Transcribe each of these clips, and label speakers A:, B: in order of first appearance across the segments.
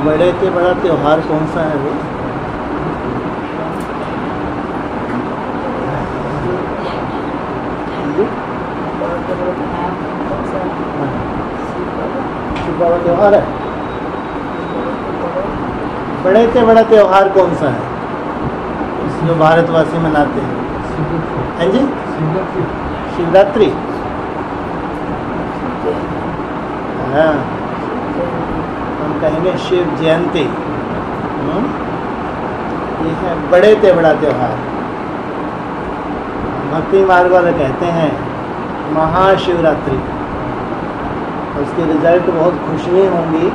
A: बड़े से बड़ा त्योहार कौन सा है वो? शिव बाबा त्योहार है। बड़े से बड़ा त्योहार कौन सा है जो भारतवासी मनाते हैं? हाँ जी, शिवरात्रि। हाँ, हम कहेंगे शिव जयंती। ये है बड़े से बड़ा त्योहार। भक्ति मार्ग वाले कहते हैं महाशिवरात्रि। उसके रिजल्ट बहुत खुशियाँ होंगी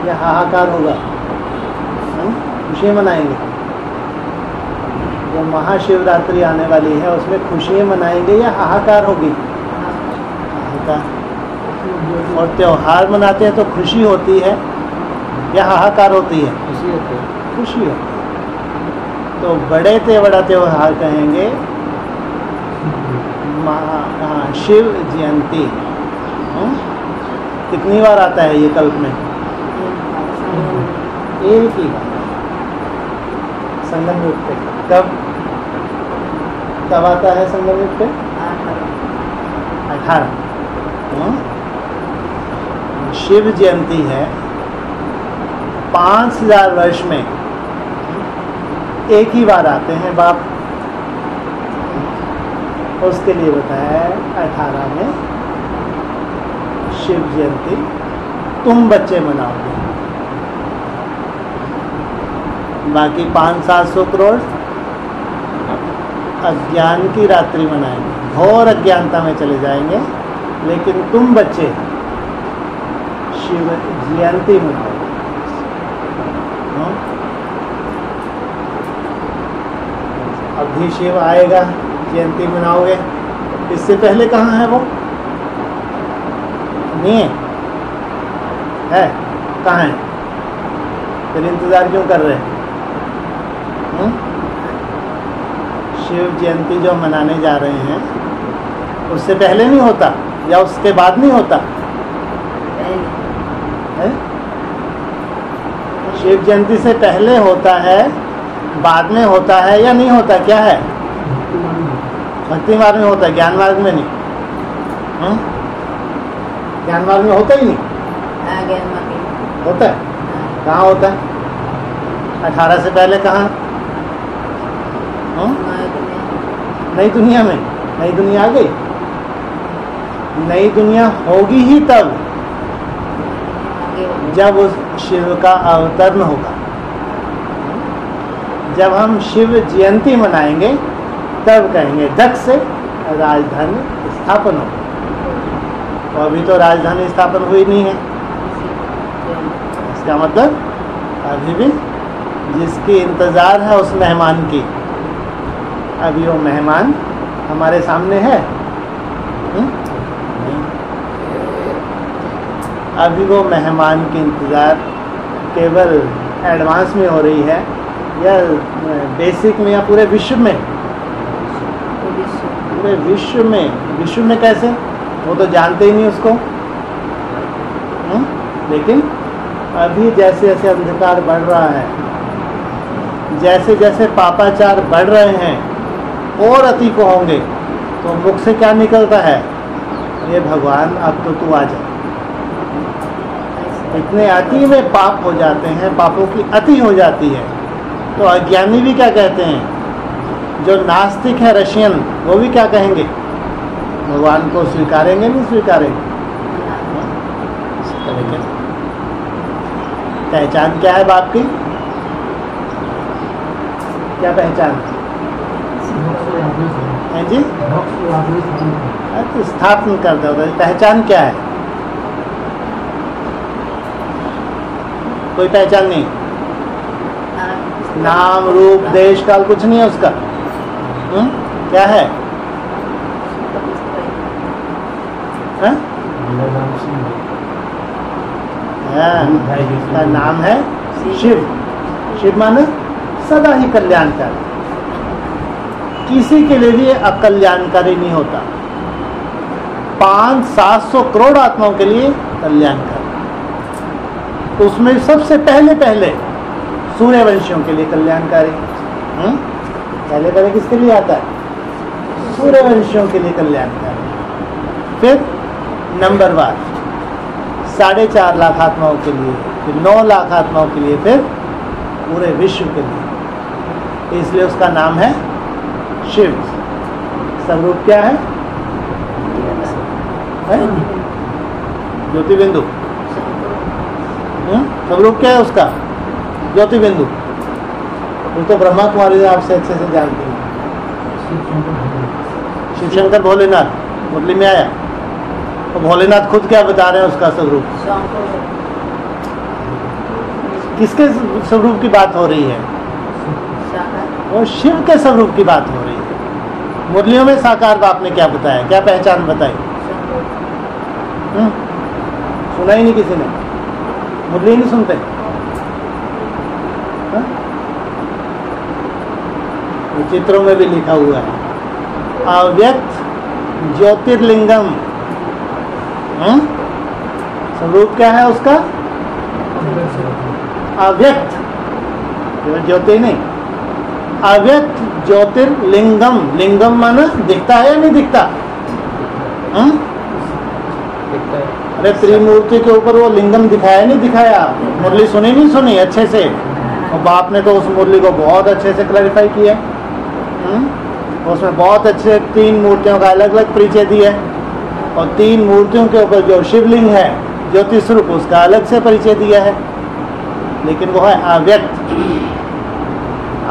A: या हाहाकार होगा? खुशियाँ मनाएंगे। जो महाशिवरात्रि आने वाली है उसमें खुशियाँ मनाएंगे या हाहाकार होगी? हाहाकार। और त्योहार मनाते हैं तो खुशी होती है या हाहाकार होती है? खुशी होती है। खुशी होती है। तो बड़े से बड़ा त्योहार कहेंगे शिव जयंती। कितनी बार आता है ये कल्प में? एक ही बार, संगम युग पे। कब आता है संगम युग पे? 18। शिव जयंती है 5000 वर्ष में एक ही बार आते हैं बाप। उसके लिए बताया 18 में शिव जयंती तुम बच्चे मनाओगे। बाकी 500-700 करोड़ अज्ञान की रात्रि मनाएंगे, घोर अज्ञानता में चले जाएंगे। लेकिन तुम बच्चे शिव जयंती मनाओगे। अभी शिव आएगा, जयंती मनाओगे। इससे पहले कहाँ है वो? नहीं है। कहाँ है? फिर इंतजार क्यों कर रहे हैं? शिव जयंती जो मनाने जा रहे हैं उससे पहले नहीं होता या उसके बाद नहीं होता है? शिव जयंती से पहले होता है, बाद में होता है या नहीं होता? क्या है? भक्ति मार्ग में होता है, ज्ञान मार्ग में नहीं। ज्ञान मार्ग में होता ही नहीं।
B: ज्ञान मार्ग
A: होता है। कहाँ होता है? 18 से पहले कहाँ? नई दुनिया में। नई दुनिया आ गई। नई दुनिया होगी ही तब जब उस शिव का अवतरण होगा। जब हम शिव जयंती मनाएंगे तब कहेंगे दक्ष से राजधानी स्थापन होगी। तो अभी तो राजधानी स्थापन हुई नहीं है। इसका मतलब अभी भी जिसकी इंतज़ार है उस मेहमान की, अभी वो मेहमान हमारे सामने है। अभी वो मेहमान की इंतज़ार केवल एडवांस में हो रही है या बेसिक में या पूरे विश्व में? पूरे विश्व में। विश्व में कैसे? वो तो जानते ही नहीं उसको। लेकिन अभी जैसे जैसे अंधकार बढ़ रहा है, जैसे जैसे पापाचार बढ़ रहे हैं और अति को होंगे, तो मुख से क्या निकलता है? ये भगवान अब तो तू आ जा। इतने अति में पाप हो जाते हैं, पापों की अति हो जाती है। तो अज्ञानी भी क्या कहते हैं? जो नास्तिक है रशियन, वो भी क्या कहेंगे? भगवान को स्वीकारेंगे नहीं स्वीकारेंगे? पहचान क्या है बाप की? क्या पहचान है जी? तो स्थापन कर दो। पहचान क्या है? कोई पहचान नहीं। नाम रूप देश काल कुछ नहीं है उसका। क्या है? उसका नाम है शिव। शिव माने सदा ही कल्याणकारी। किसी के लिए भी अकल्याणकारी नहीं होता। 500-700 करोड़ आत्माओं के लिए कल्याणकारी। तो उसमें सबसे पहले पहले सूर्यवंशियों के लिए कल्याणकारी। पहले पहले किसके लिए आता है? सूर्यवंशियों के लिए कल्याणकारी। फिर नंबरवार 4.5 लाख आत्माओं के लिए, फिर 9 लाख आत्माओं के लिए, फिर पूरे विश्व के लिए। इसलिए उसका नाम है शिव। स्वरूप क्या है? ज्योतिबिंदु। स्वरूप क्या है उसका? ज्योतिबिंदु। वो तो ब्रह्मा कुमारी आपसे अच्छे से जानते हैं। शिव शंकर भोलेनाथ मुरली में आया, तो भोलेनाथ खुद क्या बता रहे हैं उसका स्वरूप? किसके स्वरूप की बात हो रही है? वो शिव के स्वरूप की बात हो रही है। मुरलियों में साकार बाप ने क्या बताया, क्या पहचान बताई? सुना ही नहीं किसी ने, मुरली नहीं सुनते। चित्रों में भी लिखा हुआ है अव्यक्त ज्योतिर्लिंगम। स्वरूप क्या है उसका? अव्यक्त, केवल ज्योति नहीं, अव्यक्त ज्योतिर्लिंगम। लिंगम माना दिखता है या नहीं दिखता? अरे त्रिमूर्ति के ऊपर वो लिंगम दिखाया नहीं दिखाया? मुरली सुनी नहीं सुनी अच्छे से? और बाप ने तो उस मुरली को बहुत अच्छे से क्लैरिफाई किया। उसमें बहुत अच्छे 3 मूर्तियों का अलग अलग परिचय दिया, और 3 मूर्तियों के ऊपर जो शिवलिंग है ज्योति स्वरूप उसका अलग से परिचय दिया है। लेकिन वो है अव्यक्त,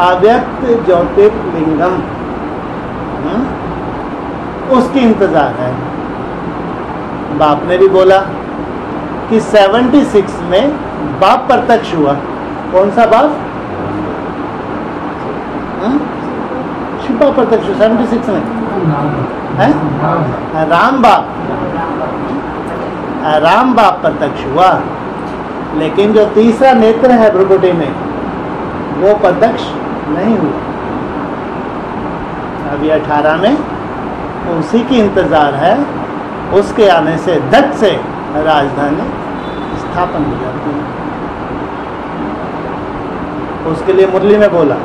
A: अव्यक्त ज्योतिर्लिंगम। उसकी इंतजार है। बाप ने भी बोला कि 76 में बाप प्रत्यक्ष हुआ। कौन सा बाप? शिव बाप प्रत्यक्ष 76 में है? राम बाप, राम बाप प्रत्यक्ष हुआ। लेकिन जो तीसरा नेत्र है भ्रुकुटी में, वो प्रत्यक्ष नहीं हुआ। अभी 18 में उसी की इंतजार है। उसके आने से दत्त से राजधानी स्थापन हो जाती है। उसके लिए मुरली में बोला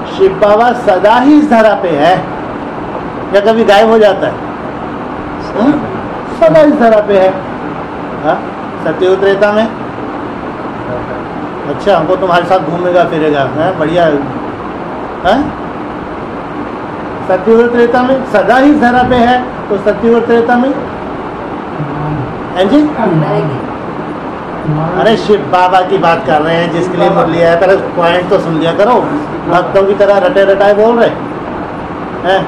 A: शिव बाबा सदा ही इस धरा पे है, या कभी गायब हो जाता है? सदा इस धरा पे है। सत्ययुग त्रेता में अच्छा हमको तुम्हारे साथ घूमेगा फिरेगा, है बढ़िया है। सत्ययुग त्रेता में सदा ही इस धरा पे है, तो सत्ययुग त्रेता में है जी। अरे शिव बाबा की बात कर रहे हैं जिसके लिए मुरली है, पहले पॉइंट तो सुन लिया करो। भक्तों की तरह रटे रटाए बोल रहे हैं।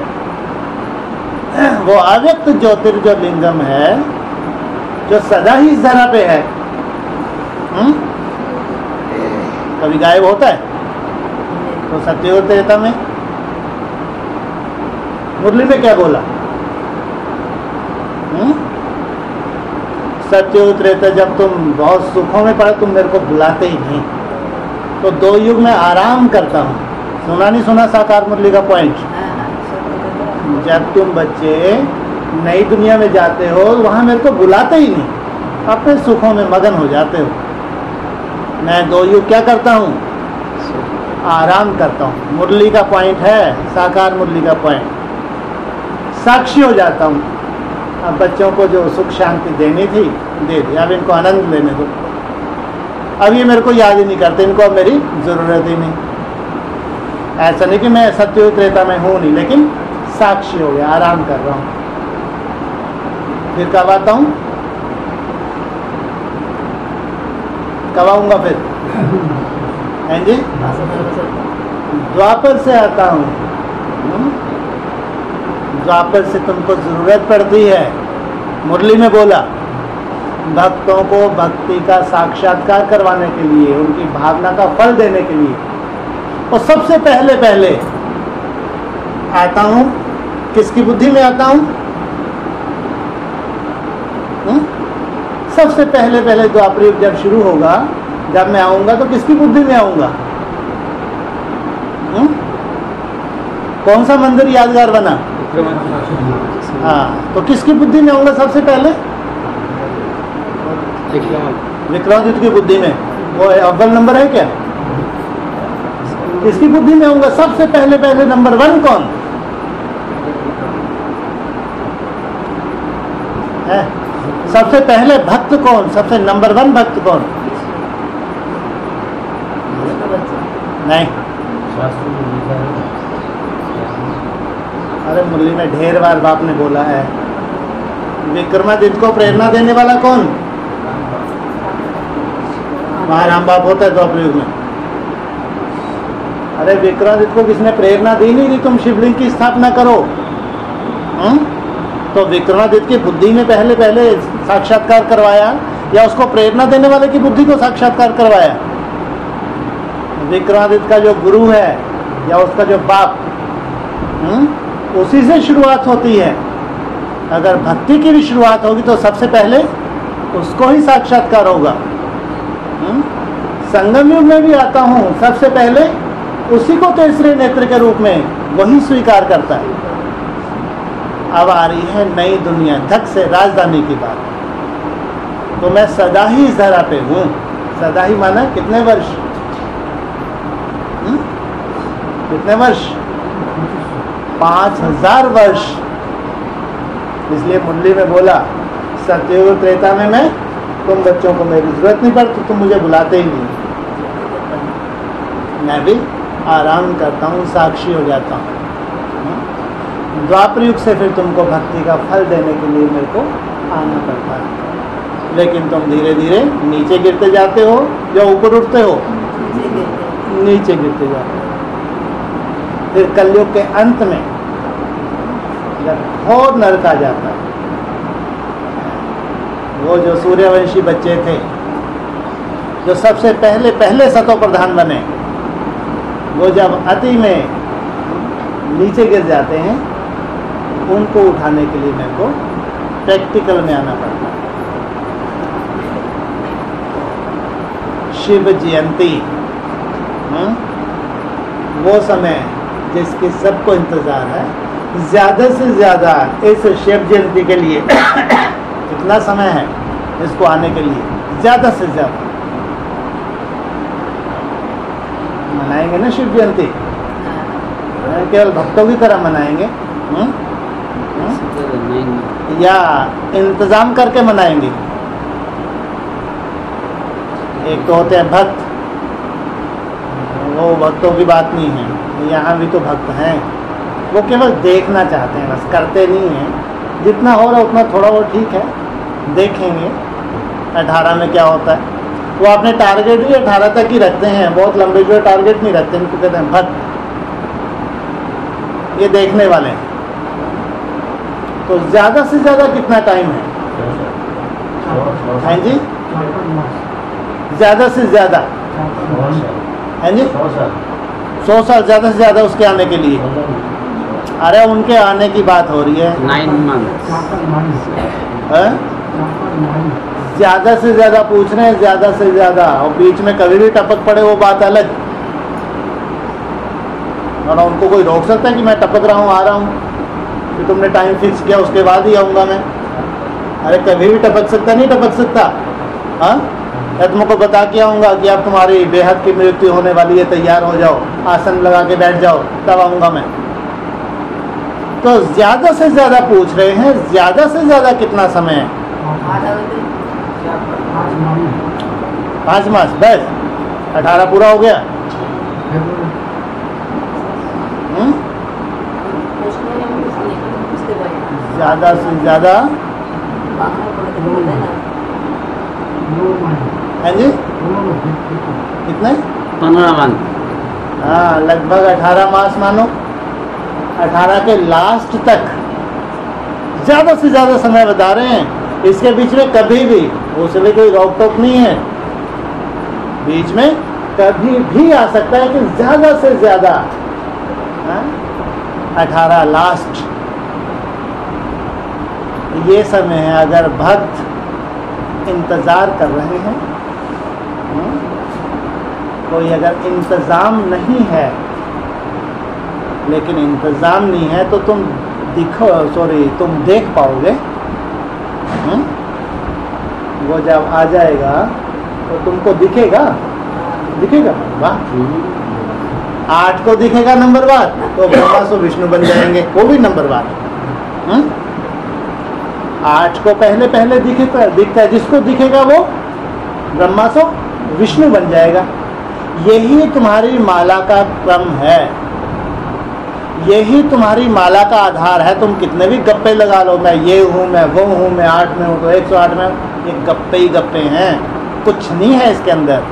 A: वो अव्यक्त ज्योतिर्लिंगम है जो सदा ही इस धरा पे है। कभी गायब होता है? तो सत्ययुग त्रेता में मुरली में क्या बोला? सत्ययुग त्रेता जब तुम बहुत सुखों में पड़े, तुम मेरे को बुलाते ही नहीं, तो 2 युग में आराम करता हूँ। सुना नहीं सुना साकार मुरली का पॉइंट? जब तुम बच्चे नई दुनिया में जाते हो, वहाँ मेरे को बुलाते ही नहीं, अपने सुखों में मगन हो जाते हो। मैं 2 युग क्या करता हूँ? आराम करता हूँ। मुरली का पॉइंट है, साकार मुरली का पॉइंट, साक्षी हो जाता हूँ। अब बच्चों को जो सुख शांति देनी थी दे दी, अब इनको आनंद लेने दो। अब ये मेरे को याद ही नहीं करते, इनको अब मेरी ज़रूरत ही नहीं। ऐसा नहीं कि मैं सत्ययुग त्रेता में हूँ नहीं, लेकिन साक्षी हो गया, आराम कर रहा हूँ। फिर कब आता हूँ? कब आऊँगा फिर? हैं जी? द्वापर से आता हूँ। द्वापर से तुमको ज़रूरत पड़ती है। मुरली में बोला भक्तों को भक्ति का साक्षात्कार करवाने के लिए, उनकी भावना का फल देने के लिए। और सबसे पहले पहले आता हूँ किसकी बुद्धि में आता हूँ? सबसे पहले पहले द्वापर युग जब शुरू होगा, जब मैं आऊँगा तो किसकी बुद्धि में आऊँगा? कौन सा मंदिर यादगार बना? हाँ, तो किसकी बुद्धि में आऊँगा सबसे पहले? विक्रमादित्य की बुद्धि में वो अव्वल नंबर है क्या? किसकी बुद्धि में होगा सबसे पहले पहले नंबर 1 कौन है? सबसे पहले भक्त कौन? सबसे नंबर 1 भक्त कौन? नहीं, अरे मुरली में ढेर बार बाप ने बोला है। विक्रमादित्य को प्रेरणा देने वाला कौन? महाराम बाप होता है द्वापर युग में। अरे विक्रमादित्य को किसने प्रेरणा दी नहीं थी तुम शिवलिंग की स्थापना करो? तो विक्रमादित्य की बुद्धि में पहले पहले साक्षात्कार करवाया या उसको प्रेरणा देने वाले की बुद्धि को साक्षात्कार करवाया? विक्रमादित्य का जो गुरु है या उसका जो बाप, उसी से शुरुआत होती है। अगर भक्ति की भी शुरुआत होगी तो सबसे पहले उसको ही साक्षात्कार होगा। संगम युग में भी आता हूँ, सबसे पहले उसी को तीसरे नेत्र के रूप में वही स्वीकार करता है। अब आ रही है नई दुनिया, धक से राजधानी की बात। तो मैं सदा ही इस धरा पे हूँ। सदा ही माना कितने वर्ष? कितने वर्ष? 5000 वर्ष। इसलिए मुरली में बोला सत्ययुग त्रेता में मैं तुम बच्चों को मेरी जरूरत नहीं पड़ती, तुम मुझे बुलाते ही नहीं, मैं भी आराम करता हूँ, साक्षी हो जाता हूँ। द्वापर युग से फिर तुमको भक्ति का फल देने के लिए मेरे को आना पड़ता है। लेकिन तुम धीरे धीरे नीचे गिरते जाते हो या ऊपर उठते हो? नीचे गिरते जाते हो। फिर कलयुग के अंत में जब बहुत नरक आ जाता है, वो जो सूर्यवंशी बच्चे थे जो सबसे पहले पहले सतो प्रधान बने, वो जब अति में नीचे गिर जाते हैं, उनको उठाने के लिए मेरे को प्रैक्टिकल में आना पड़ता है। शिव जयंती वो समय जिसकी सबको इंतजार है, ज्यादा से ज्यादा इस शिव जयंती के लिए कितना समय है इसको आने के लिए? ज्यादा से ज्यादा मनाएंगे ना शिव जयंती, केवल भक्तों की तरह मनाएंगे या इंतजाम करके मनाएंगे? एक तो होते हैं भक्त, वो भक्तों की बात नहीं है। यहाँ भी तो भक्त हैं, वो केवल देखना चाहते हैं, बस करते नहीं हैं। जितना हो रहा उतना थोड़ा वो ठीक है, देखेंगे 18 में क्या होता है। वो अपने टारगेट भी 18 तक ही रखते हैं, बहुत लंबे जो टारगेट नहीं रखते, इनको कहते हैं भक्त। ये देखने वाले हैं। तो ज़्यादा से ज़्यादा कितना टाइम है? हैं जी? ज़्यादा से ज़्यादा हैं जी? 100 साल ज़्यादा से ज़्यादा उसके आने के लिए। अरे उनके आने की बात हो रही है।
C: 9 months।
A: ज़्यादा से ज़्यादा पूछ रहे हैं, ज़्यादा से ज़्यादा, और बीच में कभी भी टपक पड़े वो बात अलग। और उनको कोई रोक सकता है कि मैं टपक रहा हूँ, आ रहा हूँ, कि तुमने टाइम फिक्स किया उसके बाद ही आऊँगा मैं? अरे कभी भी टपक सकता, नहीं टपक सकता? हाँ, मैं तुमको बता के आऊँगा कि अब तुम्हारी बेहद की मृत्यु होने वाली है, तैयार हो जाओ, आसन लगा के बैठ जाओ, तब आऊँगा मैं। तो ज़्यादा से ज़्यादा पूछ रहे हैं, ज़्यादा से ज़्यादा कितना समय है? 5 मास, बस 18 पूरा हो गया। ज़्यादा से ज़्यादा हैं जी? कितने?
C: 15 month।
A: हाँ, लगभग 18 मास मानो। 18 के लास्ट तक ज़्यादा से ज़्यादा समय बता रहे हैं। इसके बीच में कभी भी उसमें कोई रोक टोक नहीं है, बीच में कभी भी आ सकता है कि ज़्यादा से ज़्यादा 18 लास्ट ये समय है। अगर भक्त इंतज़ार कर रहे हैं, कोई अगर इंतज़ाम नहीं है, लेकिन इंतज़ाम नहीं है तो तुम तुम देख पाओगे। वो जब आ जाएगा तो तुमको दिखेगा, दिखेगा, वाह। 8 को दिखेगा नंबरवार, तो ब्रह्मा सो विष्णु बन जाएंगे, वो भी नंबरवार। 8 को पहले पहले दिखता है, जिसको दिखेगा वो ब्रह्मा सो विष्णु बन जाएगा। यही तुम्हारी माला का क्रम है, यही तुम्हारी माला का आधार है। तुम कितने भी गप्पे लगा लो, मैं ये हूँ, मैं वो हूँ, मैं 8 में हूँ तो 108 में, ये गप्पे ही गप्पे हैं, कुछ नहीं है इसके अंदर।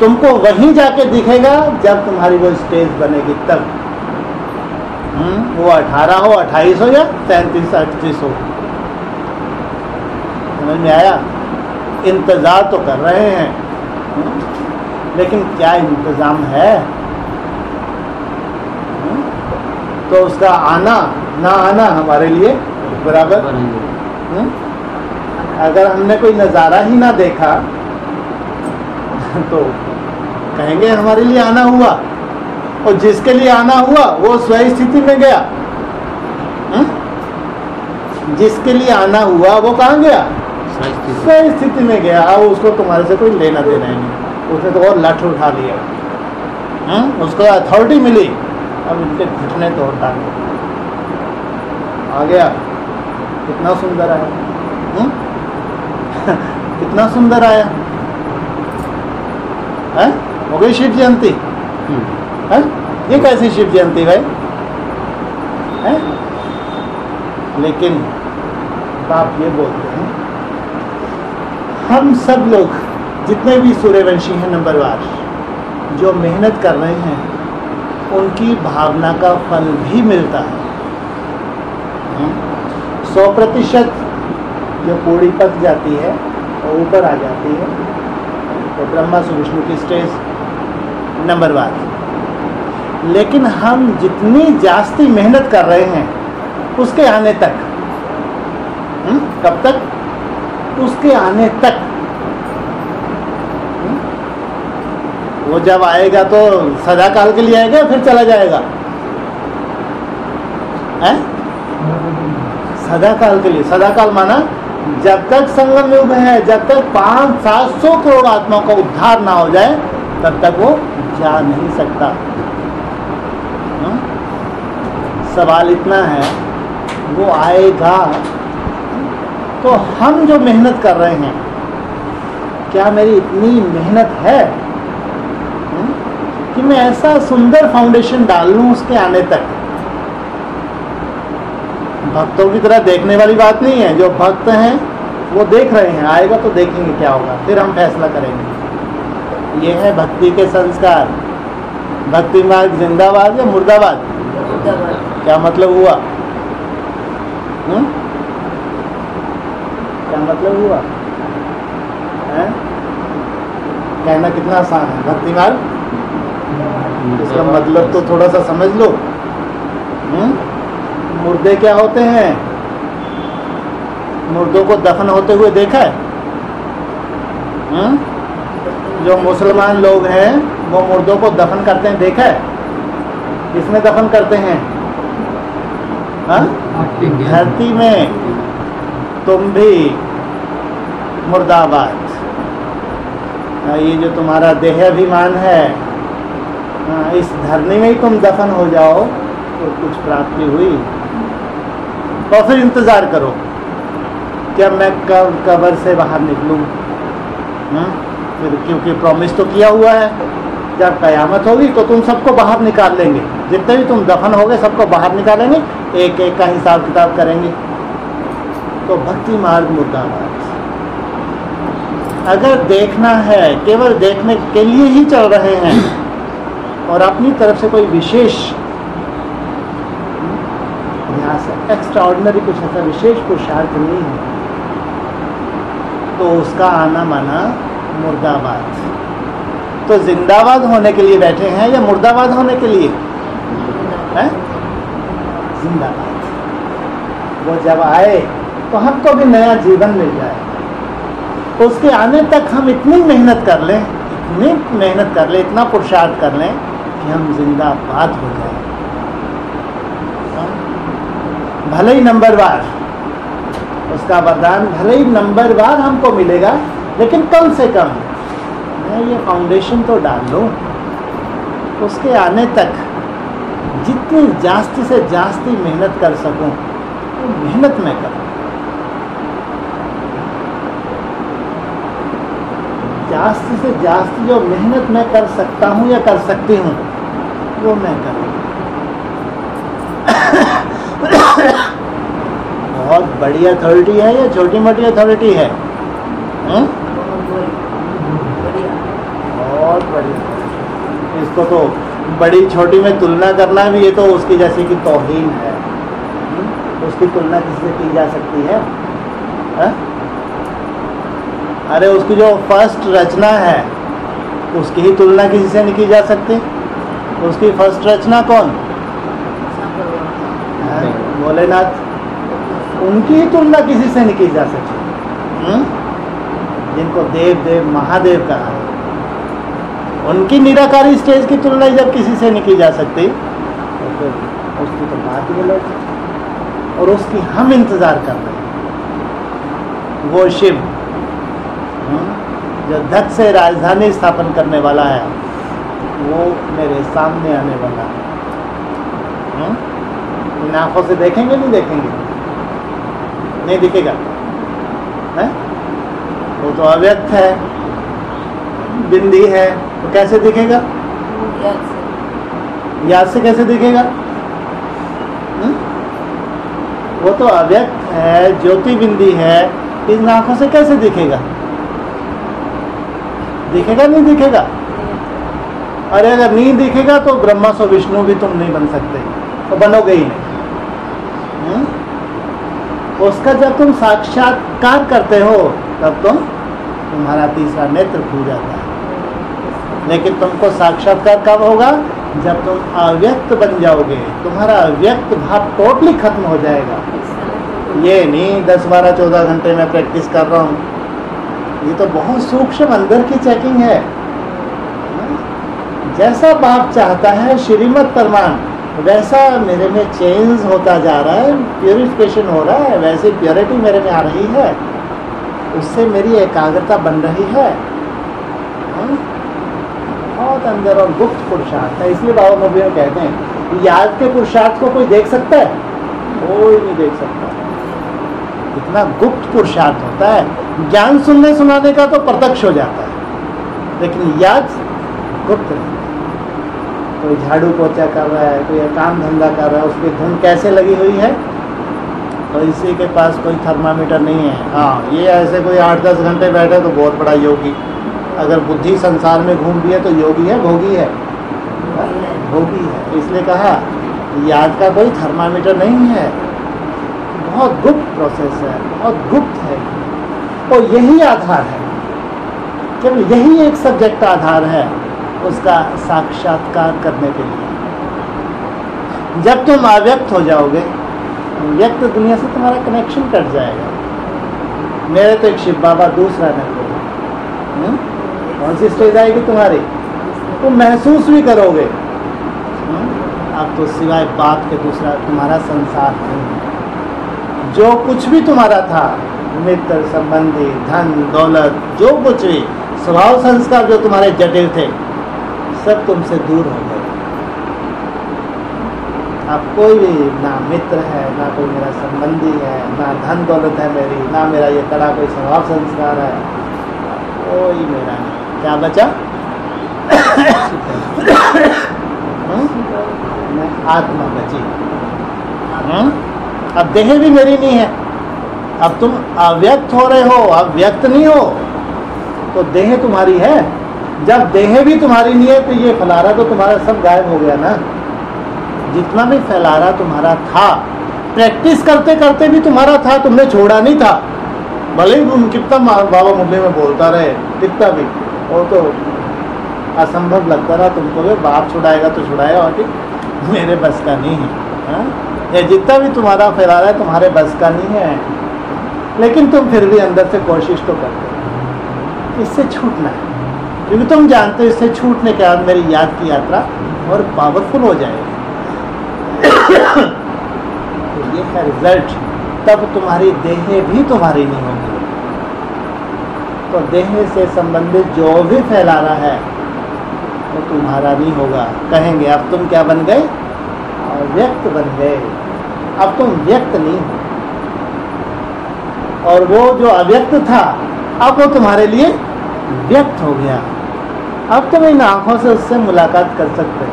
A: तुमको वहीं जाके दिखेगा जब तुम्हारी वो स्टेज बनेगी तब। वो 18 हो, 28 हो या 33, 38 हो, समझ में आया? इंतजार तो कर रहे हैं, लेकिन क्या इंतजाम है? तो उसका आना ना आना हमारे लिए बराबर। अगर हमने कोई नज़ारा ही ना देखा तो कहेंगे हमारे लिए आना हुआ, और जिसके लिए आना हुआ वो स्वयं स्थिति में गया। जिसके लिए आना हुआ वो कहाँ गया? स्वयं स्थिति में गया। अब उसको तुम्हारे से कोई लेना देना ही नहीं, उसने तो और लठ उठा लिया, उसको अथॉरिटी मिली, अब इनके घुटने तोड़ डाले, आ गया। कितना सुंदर आया, कितना सुंदर आया है? हो गई शिव जयंती है? ये कैसी शिव जयंती भाई है? लेकिन बाप ये बोलते हैं, हम सब लोग जितने भी सूर्यवंशी हैं नंबरवार, जो मेहनत कर रहे हैं, उनकी भावना का फल भी मिलता है। 100% जो पूरी पक जाती है और ऊपर आ जाती है तो ब्रह्मा से विष्णु की स्टेज नंबरवार। लेकिन हम जितनी जास्ती मेहनत कर रहे हैं उसके आने तक, कब तक? उसके आने तक। वो जब आएगा तो सदा काल के लिए आएगा, फिर चला जाएगा, है? सदा काल के लिए। सदा काल माना जब तक संगम युग है, जब तक 500-700 करोड़ आत्माओं का उद्धार ना हो जाए तब तक वो जा नहीं सकता। सवाल इतना है, वो आएगा तो हम जो मेहनत कर रहे हैं, क्या मेरी इतनी मेहनत है कि मैं ऐसा सुंदर फाउंडेशन डाल लूं उसके आने तक? भक्तों की तरह देखने वाली बात नहीं है। जो भक्त हैं वो देख रहे हैं, आएगा तो देखेंगे क्या होगा, फिर हम फैसला करेंगे। ये है भक्ति के संस्कार। भक्ति मार्ग जिंदाबाद या मुर्दाबाद? क्या मतलब हुआ? क्या मतलब हुआ है? कहना कितना आसान है, भक्ति मार्ग। इसका मतलब तो थोड़ा सा समझ लो। मुर्दे क्या होते हैं? मुर्दों को दफन होते हुए देखा है? जो मुसलमान लोग हैं वो मुर्दों को दफन करते हैं, देखा है? किसमें दफन करते हैं? धरती में। तुम भी मुर्दाबाद। ये जो तुम्हारा देहाभिमान है, इस धरनी में ही तुम दफन हो जाओ तो कुछ प्राप्ति हुई। तो फिर इंतजार करो क्या मैं कब कब्र से बाहर निकलूं। फिर क्योंकि प्रॉमिस तो किया हुआ है, जब कयामत होगी तो तुम सबको बाहर निकाल लेंगे, जितने भी तुम दफन हो गए सबको बाहर निकालेंगे, एक एक का हिसाब किताब करेंगे। तो भक्ति मार्ग मुर्दाबाद। अगर देखना है, केवल देखने के लिए ही चल रहे हैं और अपनी तरफ से कोई विशेष प्रयास, एक्स्ट्रा ऑर्डिनरी कुछ ऐसा विशेष पुरुषार्थ नहीं है, तो उसका आना माना मुर्दाबाद। तो जिंदाबाद होने के लिए बैठे हैं या मुर्दाबाद होने के लिए हैं? जिंदाबाद। वो जब आए तो हमको भी नया जीवन मिल जाए। उसके आने तक हम इतनी मेहनत कर लें, इतनी मेहनत कर लें, इतना पुरुषार्थ कर लें कि हम जिंदाबाद हो जाए। भले ही नंबरवार, उसका वरदान भले ही नंबरवार हमको मिलेगा, लेकिन कम से कम मैं ये फाउंडेशन तो डाल लूँ, उसके आने तक जितनी जास्ती से जास्ती मेहनत कर सकूं तो मेहनत मैं करूं। जास्ती से जास्ती जो मेहनत मैं कर सकता हूं या कर सकती हूं वो मैं करूं। बहुत बड़ी अथॉरिटी है या छोटी मोटी अथॉरिटी है? बहुत बड़ी। इसको तो बड़ी छोटी में तुलना करना भी, ये तो उसकी जैसे कि तौहीन है। उसकी तुलना किसी से की जा सकती है? अरे उसकी जो फर्स्ट रचना है उसकी ही तुलना किसी से नहीं की जा सकती। उसकी फर्स्ट रचना कौन? भोलेनाथ। उनकी ही तुलना किसी से नहीं की जा सकती। जिनको देव देव महादेव कहा है, उनकी निराकारी स्टेज की तुलना जब किसी से नहीं की जा सकती तो फिर उसकी तो बात ही अलग है। और उसकी हम इंतजार कर रहे हैं। वो शिव जो धक से राजधानी स्थापन करने वाला है, वो मेरे सामने आने वाला है। इन आंखों से देखेंगे नहीं देखेंगे? नहीं दिखेगा है? वो तो अव्यक्त है, बिंदी है, तो कैसे दिखेगा? याद से कैसे दिखेगा? वो तो अव्यक्त है, ज्योति बिंदी है, इन आंखों से कैसे दिखेगा? दिखेगा नहीं दिखेगा? अरे अगर नहीं दिखेगा तो ब्रह्मा सो विष्णु भी तुम नहीं बन सकते, तो बनोगे ही नहीं। उसका जब तुम साक्षात्कार करते हो तब तुम्हारा तीसरा नेत्र खुल जाता है। लेकिन तुमको साक्षात्कार कब होगा? जब तुम अव्यक्त बन जाओगे, तुम्हारा अव्यक्त भाव टोटली खत्म हो जाएगा। ये नहीं 10, 12, 14 घंटे में प्रैक्टिस कर रहा हूँ, ये तो बहुत सूक्ष्म अंदर की चेकिंग है। जैसा बाप चाहता है श्रीमत परमान, वैसा मेरे में चेंज होता जा रहा है, प्योरिफिकेशन हो रहा है, वैसे प्योरिटी मेरे में आ रही है, उससे मेरी एकाग्रता बन रही है। बहुत अंदर और गुप्त पुरुषार्थ है। इसलिए बाबा मुबीन कहते हैं याद के पुरुषार्थ को कोई देख सकता है? कोई नहीं देख सकता। इतना गुप्त पुरुषार्थ होता है। ज्ञान सुनने सुनाने का तो प्रत्यक्ष हो जाता है, लेकिन याद गुप्त नहीं। कोई झाड़ू पोछा कर रहा है, कोई काम धंधा कर रहा है, उसकी धुन कैसे लगी हुई है? तो इसी के पास कोई थर्मामीटर नहीं है। हाँ, ये ऐसे कोई 8-10 घंटे बैठे तो बहुत बड़ा योगी। अगर बुद्धि संसार में घूम रही है तो योगी है, भोगी है? भोगी है। इसलिए कहा याद का कोई थर्मामीटर नहीं है। बहुत गुप्त प्रोसेस है, बहुत गुप्त है। और यही आधार है, केवल यही एक सब्जेक्ट आधार है उसका साक्षात्कार करने के लिए। जब तुम अव्यक्त हो जाओगे, व्यक्त दुनिया से तुम्हारा कनेक्शन कट जाएगा। मेरे तो एक शिव बाबा, दूसरा न कोई। कौन सी स्टेज आएगी तुम्हारी? तुम महसूस भी करोगे अब तो सिवाय बाप के दूसरा तुम्हारा संसार नहीं है। जो कुछ भी तुम्हारा था, मित्र, संबंधी, धन दौलत, जो कुछ भी स्वभाव संस्कार जो तुम्हारे जटिल थे, सब तुमसे दूर हो गए। अब कोई भी ना मित्र है, ना कोई मेरा संबंधी है, ना धन दौलत है मेरी, ना मेरा ये कड़ा कोई स्वभाव संस्कार है, कोई मेरा नहीं। क्या बचा? मैं आत्मा बची। अब देह भी मेरी नहीं है। अब तुम अव्यक्त हो रहे हो, अब व्यक्त नहीं हो, तो देह तुम्हारी है। जब देह भी तुम्हारी नहीं है तो ये फलारा तो तुम्हारा सब गायब हो गया ना। जितना भी फैलारा तुम्हारा था, प्रैक्टिस करते करते भी तुम्हारा था, तुमने छोड़ा नहीं था। भले ही तुम कितना बाबा मुल्ले में बोलता रहे, कितना भी, वो तो असंभव लगता रहा तुमको। भी बाप छुड़ाएगा तो छुड़ाएगा, और मेरे बस का नहीं है। ये जितना भी तुम्हारा फैलारा है तुम्हारे बस का नहीं है, लेकिन तुम फिर भी अंदर से कोशिश तो करते हो इससे छूटना है, क्योंकि तुम जानते हो इससे छूटने के बाद मेरी याद की यात्रा और पावरफुल हो जाएगी। तो ये है रिजल्ट। तब तुम्हारी देह भी तुम्हारी नहीं होगी। तो देह से संबंधित जो भी फैला रहा है वो तुम्हारा नहीं होगा। कहेंगे अब तुम क्या बन गए? व्यक्त बन गए। अब तुम व्यक्त नहीं हो, और वो जो अव्यक्त था अब वो तुम्हारे लिए व्यक्त हो गया। अब तुम इन आंखों से उससे मुलाकात कर सकते हो।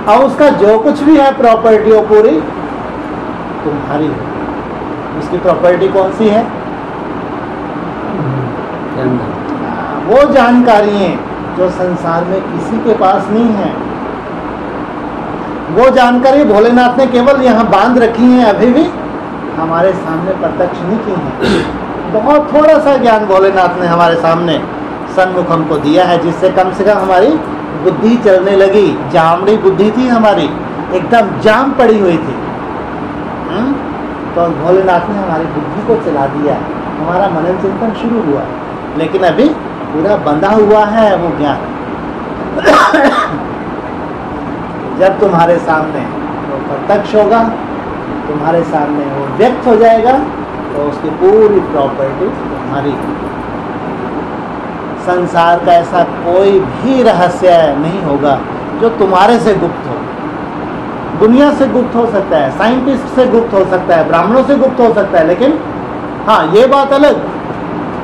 A: अब उसका जो कुछ भी है प्रॉपर्टी वो पूरी तुम्हारी है। उसकी प्रॉपर्टी कौन सी है? वो जानकारी जो संसार में किसी के पास नहीं है। वो जानकारी भोलेनाथ ने केवल यहाँ बांध रखी है, अभी भी हमारे सामने प्रत्यक्ष नहीं की है। बहुत थोड़ा सा ज्ञान भोलेनाथ ने हमारे सामने सन्मुख हमको दिया है, जिससे कम से कम हमारी बुद्धि चलने लगी। जामड़ी बुद्धि थी हमारी, एकदम जाम पड़ी हुई थी। तो भोलेनाथ ने हमारी बुद्धि को चला दिया, हमारा मनन चिंतन शुरू हुआ, लेकिन अभी पूरा बंधा हुआ है वो ज्ञान। जब तुम्हारे सामने वो प्रत्यक्ष होगा, तुम्हारे सामने वो व्यक्त हो जाएगा, तो उसकी पूरी प्रॉपर्टी तुम्हारी। संसार का ऐसा कोई भी रहस्य नहीं होगा जो तुम्हारे से गुप्त हो। दुनिया से गुप्त हो सकता है, साइंटिस्ट से गुप्त हो सकता है, ब्राह्मणों से गुप्त हो सकता है, लेकिन हाँ ये बात अलग,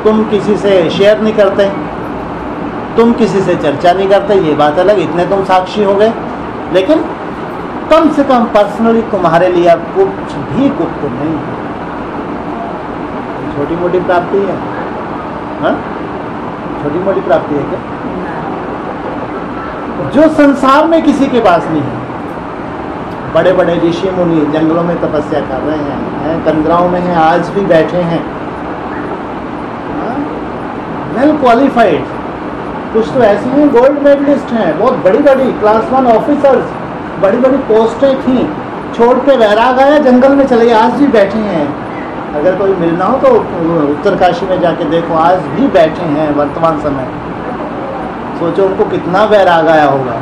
A: तुम किसी से शेयर नहीं करते, तुम किसी से चर्चा नहीं करते, ये बात अलग, इतने तुम साक्षी हो गए। लेकिन कम से कम पर्सनली तुम्हारे लिए अब कुछ भी गुप्त नहीं है। छोटी मोटी प्राप्ति है, हाँ? छोटी मोटी प्राप्ति है क्या? जो संसार में किसी के पास नहीं है। बड़े बड़े ऋषि मुनि जंगलों में तपस्या कर रहे हैं, कंदराओं में हैं, आज भी बैठे हैं, वेल क्वालिफाइड। कुछ तो ऐसे हैं गोल्ड मेडलिस्ट हैं, बहुत बड़ी बड़ी क्लास 1 ऑफिसर्स, बड़ी बड़ी पोस्टें थी, छोड़ के वैराग आया, जंगल में चले गए, आज भी बैठे हैं। अगर कोई मिलना हो तो उत्तरकाशी में जाके देखो, आज भी बैठे हैं वर्तमान समय। सोचो उनको कितना वैराग आया होगा,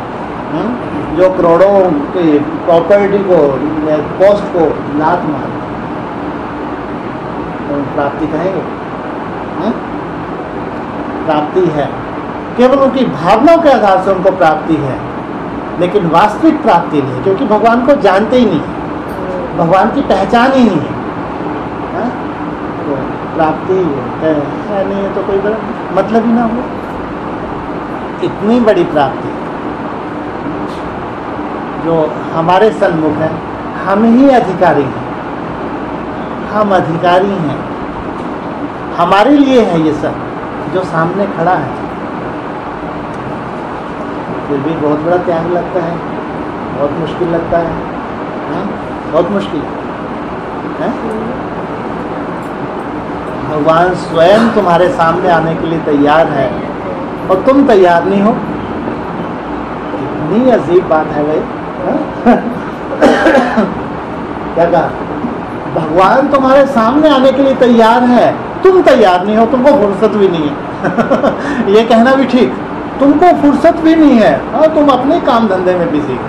A: जो करोड़ों की प्रॉपर्टी को, पोस्ट को लात मार, तो प्राप्ति कहेंगे? प्राप्ति है, केवल उनकी भावनाओं के आधार से उनको प्राप्ति है, लेकिन वास्तविक प्राप्ति नहीं, क्योंकि भगवान को जानते ही नहीं, भगवान की पहचान ही नहीं है। तो प्राप्ति है नहीं है तो कोई बड़ा मतलब ही ना हो। इतनी बड़ी प्राप्ति जो हमारे सन्मुख है, हम ही अधिकारी हैं, हम अधिकारी हैं, हमारे लिए है ये सब जो सामने खड़ा है। फिर भी बहुत बड़ा त्याग लगता है, बहुत मुश्किल लगता है, बहुत मुश्किल है। भगवान स्वयं तुम्हारे सामने आने के लिए तैयार है और तुम तैयार नहीं हो। कितनी अजीब बात है भाई। क्या कहा? भगवान तुम्हारे सामने आने के लिए तैयार है, तुम तैयार नहीं हो, तुमको फुर्सत भी नहीं है। ये कहना भी ठीक, तुमको फुर्सत भी नहीं है। हाँ, तुम अपने काम धंधे में बिजी हो।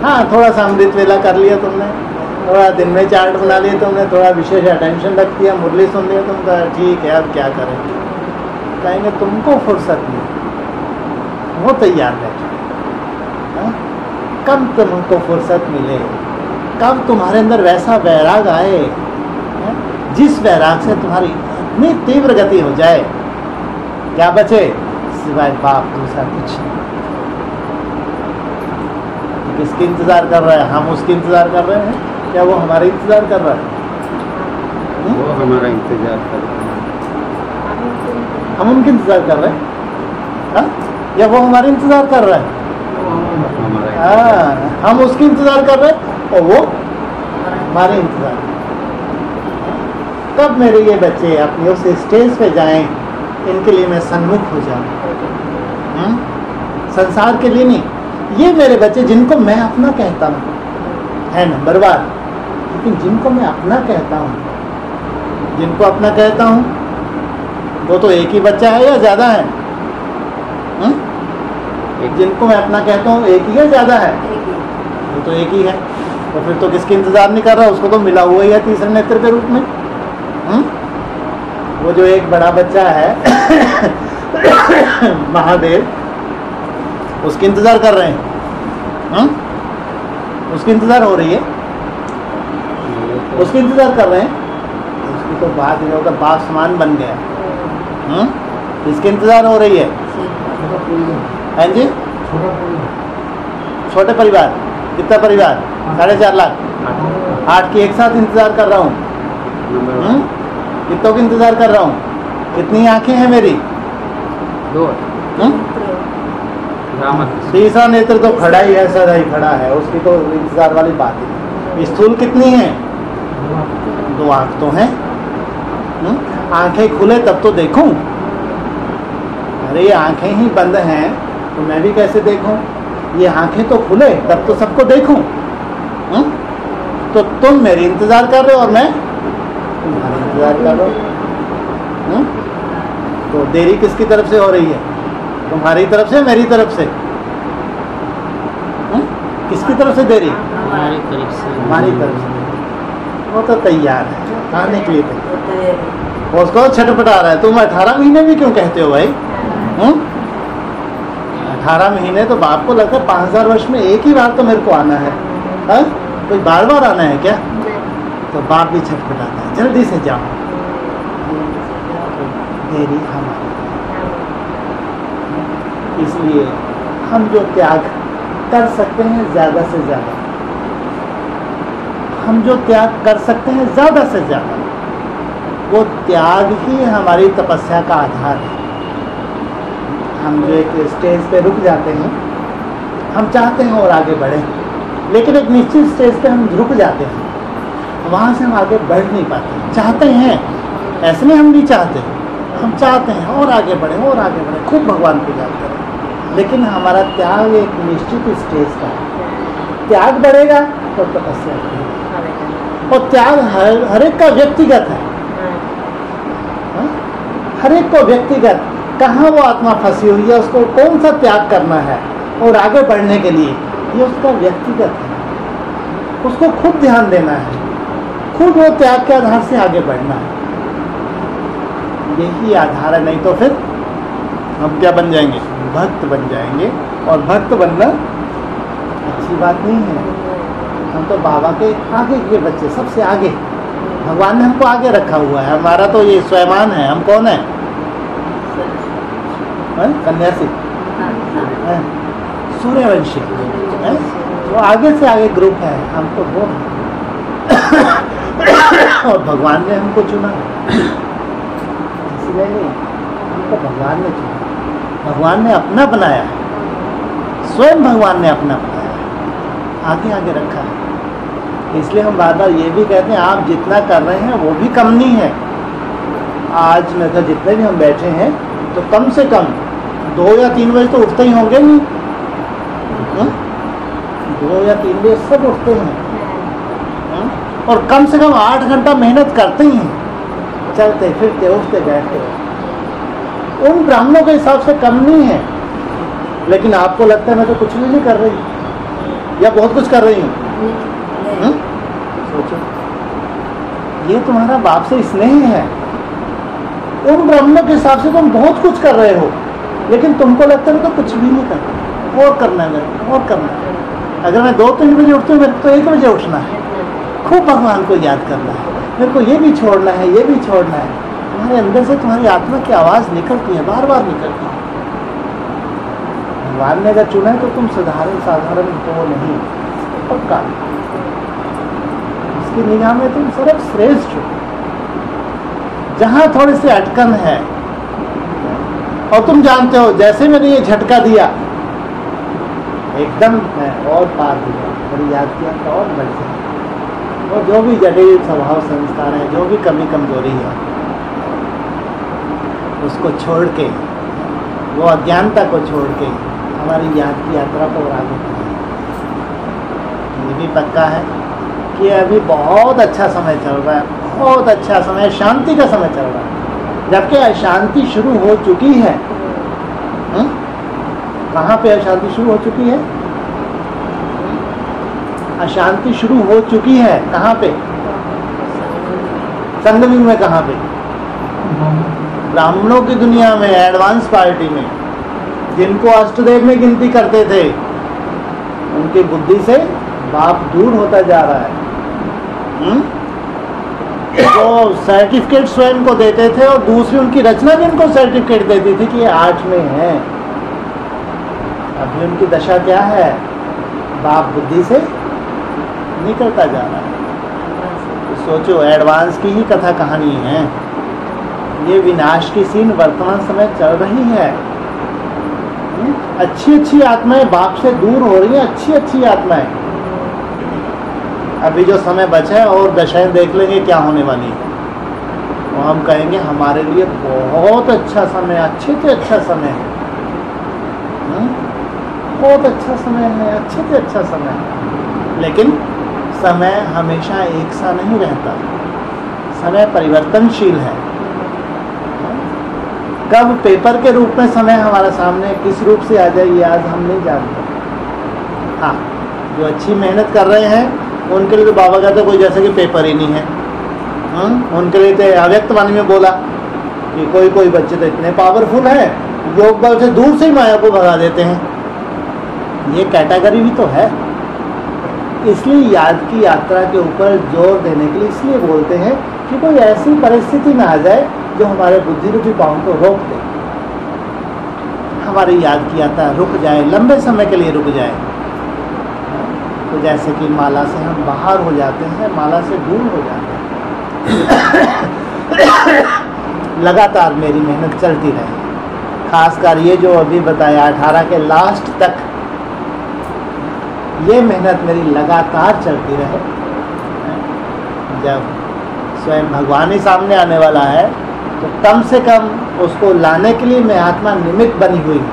A: हाँ, थोड़ा सा अमृत वेला कर लिया तुमने, थोड़ा दिन में चार्ट बना लिया तुमने, थोड़ा विशेष अटेंशन रख दिया, मुरली सुन लिया तुम, कहा ठीक है अब क्या करेंगे। कहेंगे तुमको फुर्सत नहीं, वो तैयार बैठे। कब तुमको फुर्सत मिले, कब तुम्हारे अंदर वैसा वैराग आए, जिस वैराग से तुम्हारी इतनी तीव्र गति हो जाए, क्या बचे सिवाय पाप, दूसरा कुछ नहीं। किसकी इंतजार कर रहा है? हम उसकी इंतजार कर रहे हैं या वो हमारा इंतजार कर रहा है?
C: वो हमारा इंतजार कर रहा है,
A: हम उनकी इंतजार कर रहे हैं, हा? या वो हमारा इंतजार कर रहा है? हाँ, हम उसकी इंतजार कर रहे हैं और वो हमारे इंतजार। कब मेरे ये बच्चे अपनी उस स्टेज पे जाएं, इनके लिए मैं सन्मुख हो जाऊं। संसार के लिए नहीं, ये मेरे बच्चे जिनको मैं अपना कहता हूँ है नंबर 1, लेकिन जिनको मैं अपना कहता हूँ, जिनको अपना कहता हूँ, वो तो एक ही बच्चा है या ज़्यादा है? जिनको मैं अपना कहता हूँ एक ही है, ज़्यादा है? वो तो एक ही है। तो फिर तो किसकी इंतजार नहीं कर रहा, उसको तो मिला हुआ ही है तीसरे नेत्र के रूप में। वो जो एक बड़ा बच्चा है महादेव, उसकी इंतजार कर रहे हैं। उसकी इंतजार हो रही है, उसकी इंतजार कर रहे हैं। उसकी तो बात नहीं होगा, बाप समान बन गया। इसकी इंतजार हो रही है। हाँ जी, छोटे परिवार, कितना परिवार? 4.5 लाख, 8 की एक साथ इंतजार कर रहा हूँ। कितनों की इंतजार कर रहा हूँ? कितनी आंखें हैं मेरी?
C: 2।
A: तीसरा नेत्र तो खड़ा ही है, सदा ही खड़ा है, उसकी तो इंतजार वाली बात है। स्थूल कितनी है? 2 आंख तो हैं। आंखें खुले तब तो देखूं। अरे ये आंखें ही बंद हैं तो मैं भी कैसे देखूं? ये आंखें तो खुले तब तो सबको देखूं। तो तुम मेरी इंतजार कर रहे हो और मैं तुम्हारी इंतजार कर रहा हूं। तो देरी किसकी तरफ से हो रही है? तुम्हारी तरफ से, मेरी तरफ से? किसकी तरफ से देरी?
C: हमारी तरफ से।
A: हमारी तरफ से। वो तो तैयार है खाने के लिए तैयार। उसको छटपटा रहा है। तुम 18 महीने भी क्यों कहते हो भाई? 18 महीने तो बाप को लगता है 5000 वर्ष में एक ही बार तो मेरे को आना है। कोई बार बार आना है क्या? तो बाप भी छटपटाता है, जल्दी से जाओ। देरी हमारी। इसलिए हम जो त्याग कर सकते हैं ज़्यादा से ज़्यादा, हम जो त्याग कर सकते हैं ज़्यादा से ज़्यादा, वो त्याग ही हमारी तपस्या का आधार है। हम जो एक स्टेज पे रुक जाते हैं, हम चाहते हैं और आगे बढ़ें, लेकिन एक निश्चित स्टेज पे हम रुक जाते हैं, वहाँ से हम आगे बढ़ नहीं पाते। चाहते हैं, ऐसे नहीं हम नहीं चाहते, हम चाहते हैं और आगे बढ़ें और आगे बढ़ें, खूब भगवान को याद करें, लेकिन हमारा त्याग एक निश्चित स्टेज का है। त्याग बढ़ेगा तो तपस्या बढ़ेगी। और त्याग हर एक का व्यक्तिगत है। हर एक को व्यक्तिगत, कहाँ वो आत्मा फंसी हुई है, उसको कौन सा त्याग करना है और आगे बढ़ने के लिए, ये उसका व्यक्तिगत है। उसको खुद ध्यान देना है, खुद वो त्याग के आधार से आगे बढ़ना है। यही आधार है। नहीं तो फिर हम क्या बन जाएंगे? भक्त बन जाएंगे। और भक्त बनना अच्छी बात नहीं है। हम तो बाबा के आगे के बच्चे, सबसे आगे। भगवान ने हमको आगे रखा हुआ है। हमारा तो ये स्वयमान है। हम कौन है? सन्यासी, सूर्यवंशी, वो आगे से आगे ग्रुप है। हम तो वो और भगवान ने हमको चुना, इसलिए नहीं, हमको भगवान ने चुना। भगवान ने अपना बनाया है, स्वयं भगवान ने अपना बनाया है, आगे आगे रखा है। इसलिए हम बार बार ये भी कहते हैं, आप जितना कर रहे हैं वो भी कम नहीं है। आज मतलब जितने भी हम बैठे हैं तो कम से कम 2 या 3 बजे तो उठते ही होंगे नहीं? 2 या 3 बजे सब उठते हैं। और कम से कम 8 घंटा मेहनत करते ही हैं, चलते फिरते उठते बैठते। उन ब्राह्मणों के हिसाब से कम नहीं है। लेकिन आपको लगता है मैं तो कुछ भी नहीं कर रही या बहुत कुछ कर रही हूँ। सोचो, ये तुम्हारा बाप से स्नेह है। उन ब्राह्मणों के हिसाब से तुम बहुत कुछ कर रहे हो, लेकिन तुमको लगता है मैं तो कुछ भी नहीं कर रहा, और करना है मेरे को, और करना है। अगर मैं 2-3 बजे उठती हूँ, मेरे को तो 1 बजे उठना है, खूब भगवान को याद करना है, मेरे को ये भी छोड़ना है, ये भी छोड़ना है। तुम्हारे अंदर से तुम्हारी आत्मा की आवाज़ निकलती है, बार बार निकलती है। भगवान ने अगर चुना है तो तुम साधारण हो नहीं, पक्का। उसकी निगाह में तुम सर्वश्रेष्ठ हो। जहाँ थोड़ी सी अटकन है, और तुम जानते हो जैसे मैंने ये झटका दिया, एकदम मैं और पार हो गया, बड़ी याद किया तो और बढ़ जाए। और जो भी जटिल स्वभाव संस्कार है, जो भी कमी कमजोरी है, उसको छोड़ के, वो अज्ञानता को छोड़ के हमारी याद की यात्रा को और आगे बढ़ाएं। ये भी पक्का है कि अभी बहुत अच्छा समय चल रहा है, बहुत अच्छा समय, शांति का समय चल रहा है। जबकि अशांति शुरू हो चुकी है। कहाँ पे अशांति शुरू हो चुकी है? अशांति शुरू हो चुकी है कहाँ पे? संगम में। कहाँ पे? ब्राह्मणों की दुनिया में, एडवांस पार्टी में, जिनको अष्टदेव में गिनती करते थे, उनकी बुद्धि से बाप दूर होता जा रहा है। तो सर्टिफिकेट स्वयं को देते थे और दूसरी उनकी रचना भी उनको सर्टिफिकेट देती थी कि ये 8 में है। अभी उनकी दशा क्या है? बाप बुद्धि से निकलता जा रहा है। तो सोचो, एडवांस की ही कथा कहानी है। ये विनाश की सीन वर्तमान समय चल रही है। अच्छी अच्छी आत्माएं बाप से दूर हो रही हैं, अच्छी अच्छी आत्माएं। अभी जो समय बचा है और दशाएं देख लेंगे क्या होने वाली है, वो हम कहेंगे हमारे लिए बहुत अच्छा समय, अच्छे से अच्छा समय है, बहुत अच्छा समय है, अच्छे से अच्छा समय है। लेकिन समय हमेशा एक सा नहीं रहता, समय परिवर्तनशील है। कब पेपर के रूप में समय हमारे सामने किस रूप से आ जाए ये आज हम नहीं जानते। हाँ, जो अच्छी मेहनत कर रहे हैं उनके लिए तो बाबा कहते हैं कोई जैसे कि पेपर ही नहीं है। उनके लिए तो अव्यक्त वाणी में बोला कि कोई कोई बच्चे तो इतने पावरफुल हैं, योग बल से दूर से ही माया को भगा देते हैं। ये कैटेगरी भी तो है। इसलिए याद की यात्रा के ऊपर जोर देने के लिए इसलिए बोलते हैं कि कोई ऐसी परिस्थिति में आ जाए जो हमारे बुद्धि रूपी पाँव को रोक दे, हमारी याद की यात्रा रुक जाए, लंबे समय के लिए रुक जाए। तो जैसे कि माला से हम बाहर हो जाते हैं, माला से दूर हो जाते हैं। लगातार मेरी मेहनत चलती रहे। खासकर ये जो अभी बताया 18 के लास्ट तक, ये मेहनत मेरी लगातार चलती रहे। जब स्वयं भगवान ही सामने आने वाला है तो कम से कम उसको लाने के लिए मैं आत्मा निमित्त बनी हुई हूँ।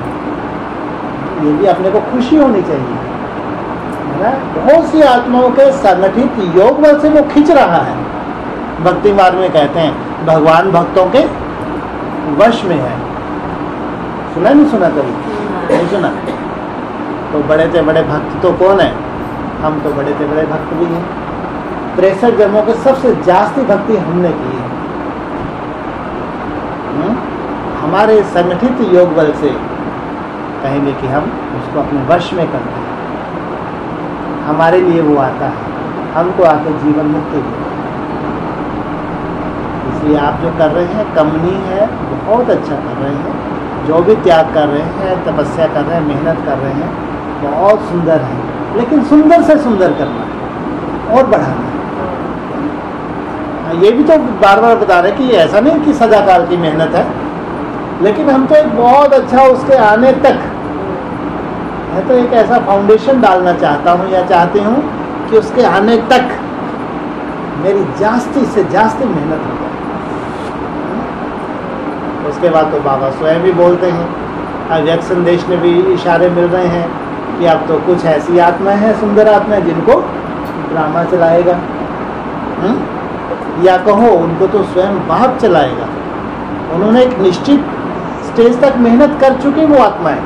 A: ये भी अपने को खुशी होनी चाहिए, है ना। बहुत सी आत्माओं के संगठित योग बल से वो खींच रहा है। भक्ति मार्ग में कहते हैं भगवान भक्तों के वश में है। सुना नहीं सुना कभी? नहीं सुना। तो बड़े से बड़े भक्त तो कौन है? हम तो बड़े से बड़े भक्त भी हैं। 63 जन्मों के सबसे जास्ती भक्ति हमने की है। हमारे संगठित योग बल से कहेंगे कि हम उसको अपने वश में करते हैं। हमारे लिए वो आता है, हमको आकर जीवन मुक्ति देता है। इसलिए आप जो कर रहे हैं कम नहीं है, बहुत अच्छा कर रहे हैं। जो भी त्याग कर रहे हैं, तपस्या कर रहे हैं, मेहनत कर रहे हैं, बहुत सुंदर है। लेकिन सुंदर से सुंदर करना है और बढ़ाना है। ये भी तो बार बार बता रहे हैं कि ऐसा नहीं कि सदा काल की मेहनत है, लेकिन हम तो एक बहुत अच्छा उसके आने तक, मैं तो एक ऐसा फाउंडेशन डालना चाहता हूँ या चाहती हूँ कि उसके आने तक मेरी जास्ती से जास्ती मेहनत हो जाए। उसके बाद तो बाबा स्वयं भी बोलते हैं, अव्यक्त संदेश में भी इशारे मिल रहे हैं कि अब तो कुछ ऐसी आत्माएं हैं, सुंदर आत्माएं, जिनको ड्रामा चलाएगा। या कहो उनको तो स्वयं बाप चलाएगा। उन्होंने एक निश्चित स्टेज तक मेहनत कर चुकी वो आत्माएं।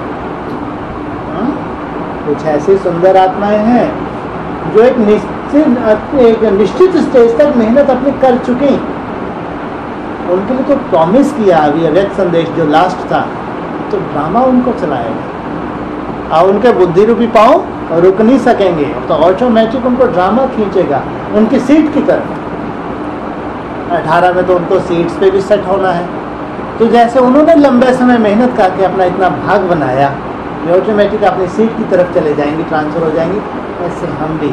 A: कुछ ऐसी सुंदर आत्माएं हैं जो एक निश्चित स्टेज तक मेहनत अपनी कर चुकी। उनके लिए तो प्रॉमिस किया अभी अव्यक्त संदेश जो लास्ट था, तो ड्रामा उनको चलाएगा और उनके बुद्धि रूपी पाँव रुक नहीं सकेंगे। तो ऑटोमेटिक उनको ड्रामा खींचेगा उनकी सीट की तरफ। 18 में तो उनको सीट्स पे भी सेट होना है। तो जैसे उन्होंने लंबे समय मेहनत करके अपना इतना भाग बनाया, ये ऑटोमेटिक अपनी सीट की तरफ चले जाएंगे, ट्रांसफर हो जाएंगी। ऐसे हम भी,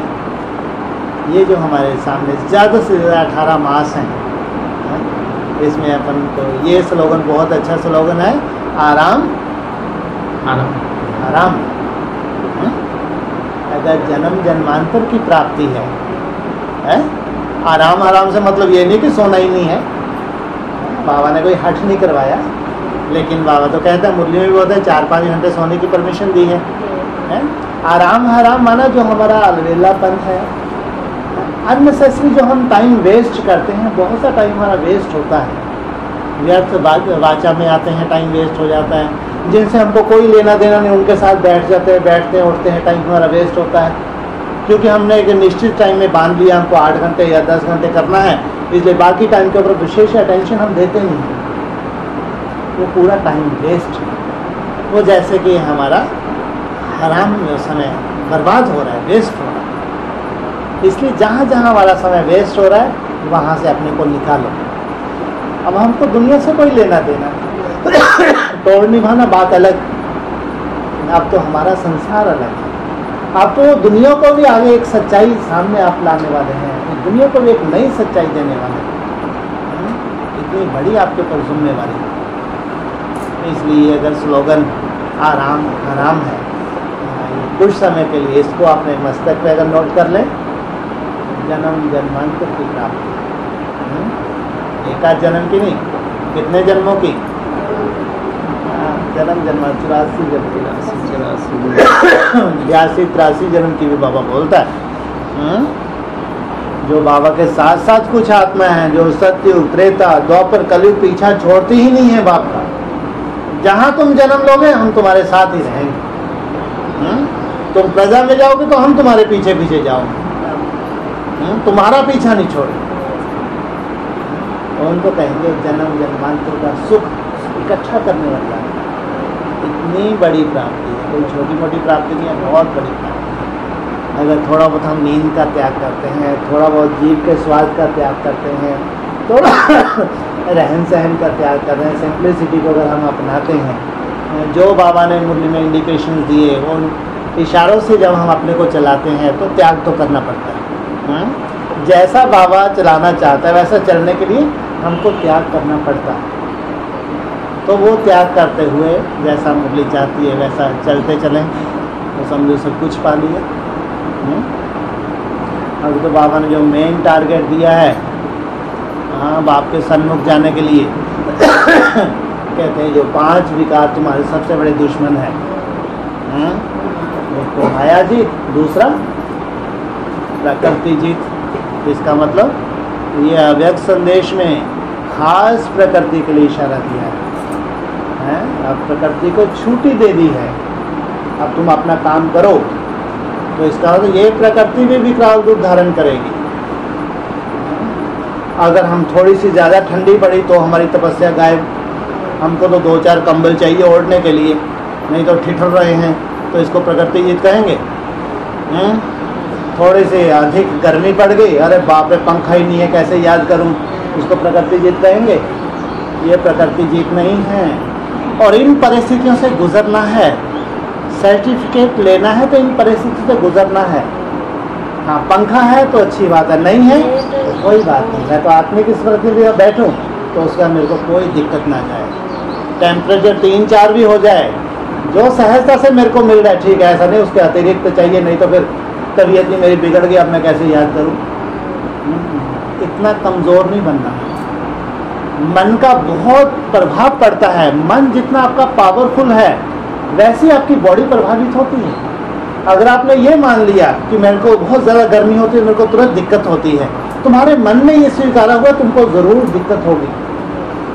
A: ये जो हमारे सामने ज़्यादा से ज़्यादा 18 मास हैं, इसमें अपन को ये स्लोगन बहुत अच्छा स्लोगन है, आराम
C: आराम
A: आराम। अगर जन्म जन्मांतर की प्राप्ति है? आराम आराम से मतलब ये नहीं कि सोना ही नहीं है। बाबा ने कोई हट नहीं करवाया, लेकिन बाबा तो कहते हैं, मुरली में भी बोलते हैं 4-5 घंटे सोने की परमिशन दी है। आराम आराम माना जो हमारा अलवेलापन है, अननेसेसरी जो हम टाइम वेस्ट करते हैं, बहुत सा टाइम हमारा वेस्ट होता है। व्यर्थ वाचा में आते हैं, टाइम वेस्ट हो जाता है। जिनसे हमको कोई लेना देना नहीं, उनके साथ बैठ जाते हैं, बैठते हैं, उठते हैं, टाइम हमारा वेस्ट होता है। क्योंकि हमने एक निश्चित टाइम में बांध लिया, हमको 8 घंटे या 10 घंटे करना है, इसलिए बाकी टाइम के ऊपर विशेष अटेंशन हम देते नहीं हैं। वो पूरा टाइम वेस्ट है। वो जैसे कि हमारा हराम समय बर्बाद हो रहा है, वेस्ट हो रहा है। इसलिए जहाँ जहाँ हमारा समय वेस्ट हो रहा है वहाँ से अपने को निकालो। अब हमको दुनिया से कोई लेना देना तोड़ निभाना बात अलग, अब तो हमारा संसार अलग है। आप तो दुनिया को भी आगे एक सच्चाई सामने आप लाने वाले हैं, दुनिया को भी एक नई सच्चाई देने वाले हैं। इतनी बड़ी आपके ऊपर जिम्मेवारी है। इसलिए अगर स्लोगन आराम आराम है, कुछ समय के लिए इसको अपने मस्तक पे अगर नोट कर लें, जन्म जन्मांतर की प्राप्ति, एक आध जन्म की नहीं, कितने जन्मों की, जन्म जन्मांतर 84 जन्म, 82-83 जन्म की भी बाबा बोलता है। जो बाबा के साथ साथ कुछ आत्मा हैं जो सत्युग त्रेता द्वापर कलयुग पीछा छोड़ती ही नहीं है बाप का। जहाँ तुम जन्म लोगे हम तुम्हारे साथ ही रहेंगे। तुम प्रजा में जाओगे तो हम तुम्हारे पीछे पीछे जाओगे, तुम्हारा पीछा नहीं छोड़ेंगे। उनको कहेंगे जन्म जन्मांतर का सुख इकट्ठा करने वाला है। इतनी बड़ी प्राप्ति है, कोई छोटी मोटी प्राप्ति नहीं है, बहुत बड़ी प्राप्ति है। अगर थोड़ा बहुत हम नींद का त्याग करते हैं, थोड़ा बहुत जीव के स्वाद का त्याग करते हैं, थोड़ा रहन सहन का त्याग कर रहे हैं, सिंप्लिसिटी को अगर हम अपनाते हैं, जो बाबा ने मुरली में इंडिकेशन दिए उन इशारों से जब हम अपने को चलाते हैं तो त्याग तो करना पड़ता है। जैसा बाबा चलाना चाहता है वैसा चलने के लिए हमको त्याग करना पड़ता है। तो वो त्याग करते हुए जैसा मुरली चाहती है वैसा चलते चलें तो समझो सब कुछ पा लिया। अब तो बाबा ने जो मेन टारगेट दिया है, हाँ, बाप के सन्मुख जाने के लिए कहते हैं जो 5 विकार तुम्हारे सबसे बड़े दुश्मन है, एक तो माया जीत, दूसरा प्रकृति जीत। इसका मतलब ये अव्यक्त संदेश में खास प्रकृति के लिए इशारा दिया है। अब प्रकृति को छूटी दे दी है, अब तुम अपना काम करो। तो इसका मतलब ये प्रकृति भी विकराल रूप धारण करेगी। अगर हम थोड़ी सी ज़्यादा ठंडी पड़ी तो हमारी तपस्या गायब, हमको तो 2-4 कंबल चाहिए ओढ़ने के लिए, नहीं तो ठिठुर रहे हैं तो इसको प्रकृति जीत कहेंगे। थोड़ी सी अधिक गर्मी पड़ गई, अरे बाप रे पंखा ही नहीं है कैसे याद करूं, इसको प्रकृति जीत कहेंगे। ये प्रकृति जीत नहीं है। और इन परिस्थितियों से गुजरना है, सर्टिफिकेट लेना है तो इन परिस्थितियों से गुजरना है। हाँ, पंखा है तो अच्छी बात है, नहीं है तो कोई बात नहीं, मैं तो आत्मिक स्मृति में बैठूं तो उसका मेरे को कोई दिक्कत ना जाए। टेम्परेचर 3-4 भी हो जाए, जो सहजता से मेरे को मिल रहा है ठीक है, ऐसा नहीं उसके अतिरिक्त चाहिए, नहीं तो फिर तबीयत नहीं मेरी बिगड़ गई, अब मैं कैसे याद करूं। इतना कमज़ोर नहीं बनना। मन का बहुत प्रभाव पड़ता है। मन जितना आपका पावरफुल है वैसे आपकी बॉडी प्रभावित होती है। अगर आपने ये मान लिया कि मेरे को बहुत ज़्यादा गर्मी होती है, मेरे को तुरंत दिक्कत होती है, तुम्हारे मन में ये स्वीकारा हुआ तुमको ज़रूर दिक्कत होगी।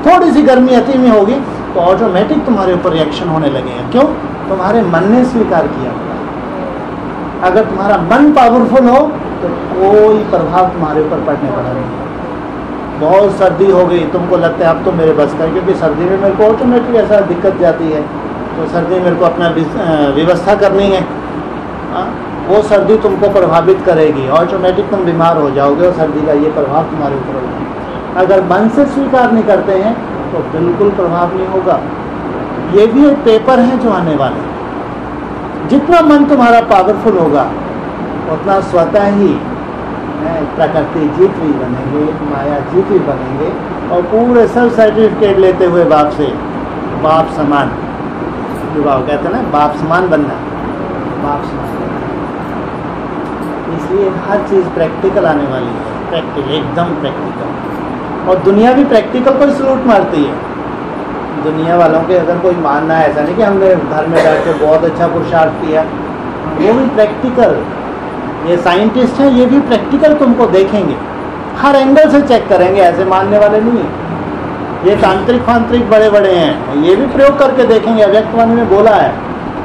A: थोड़ी सी गर्मी अति में होगी तो ऑटोमेटिक तुम्हारे ऊपर रिएक्शन होने लगेगा। क्यों? तुम्हारे मन ने स्वीकार किया हुआ। अगर तुम्हारा मन पावरफुल हो तो कोई प्रभाव तुम्हारे ऊपर पड़ने वाला नहीं। बहुत सर्दी हो गई, तुमको लगता है अब तो मेरे बस का, क्योंकि सर्दी में मेरे को ऑटोमेटिक ऐसा दिक्कत जाती है, तो सर्दी में मेरे को अपना व्यवस्था करनी है। वो सर्दी तुमको प्रभावित करेगी, ऑटोमेटिक तुम बीमार हो जाओगे और सर्दी का ये प्रभाव तुम्हारे ऊपर होगा। अगर मन से स्वीकार नहीं करते हैं तो बिल्कुल प्रभाव नहीं होगा। ये भी एक पेपर है जो आने वाला है। जितना मन तुम्हारा पावरफुल होगा उतना स्वतः ही प्रकृति जीत भी बनेंगे, माया जीत भी बनेंगे, और पूरे सब सर्टिफिकेट लेते हुए बाप से, बाप समान, जो बाप कहते हैं ना, बाप समान बनना, बाप समान बनना। इसलिए हर चीज़ प्रैक्टिकल आने वाली है, प्रैक्टिकल, एकदम प्रैक्टिकल। और दुनिया भी प्रैक्टिकल को सलूट मारती है। दुनिया वालों के अगर कोई मानना है, ऐसा नहीं कि हमने घर में बैठ के बहुत अच्छा पुरुषार्थ किया, वो भी प्रैक्टिकल। ये साइंटिस्ट हैं, ये भी प्रैक्टिकल तुमको देखेंगे, हर एंगल से चेक करेंगे, ऐसे मानने वाले नहीं हैं। ये तांत्रिक फांत्रिक बड़े बड़े हैं, ये भी प्रयोग करके देखेंगे। अव्यक्तवाणी में बोला है,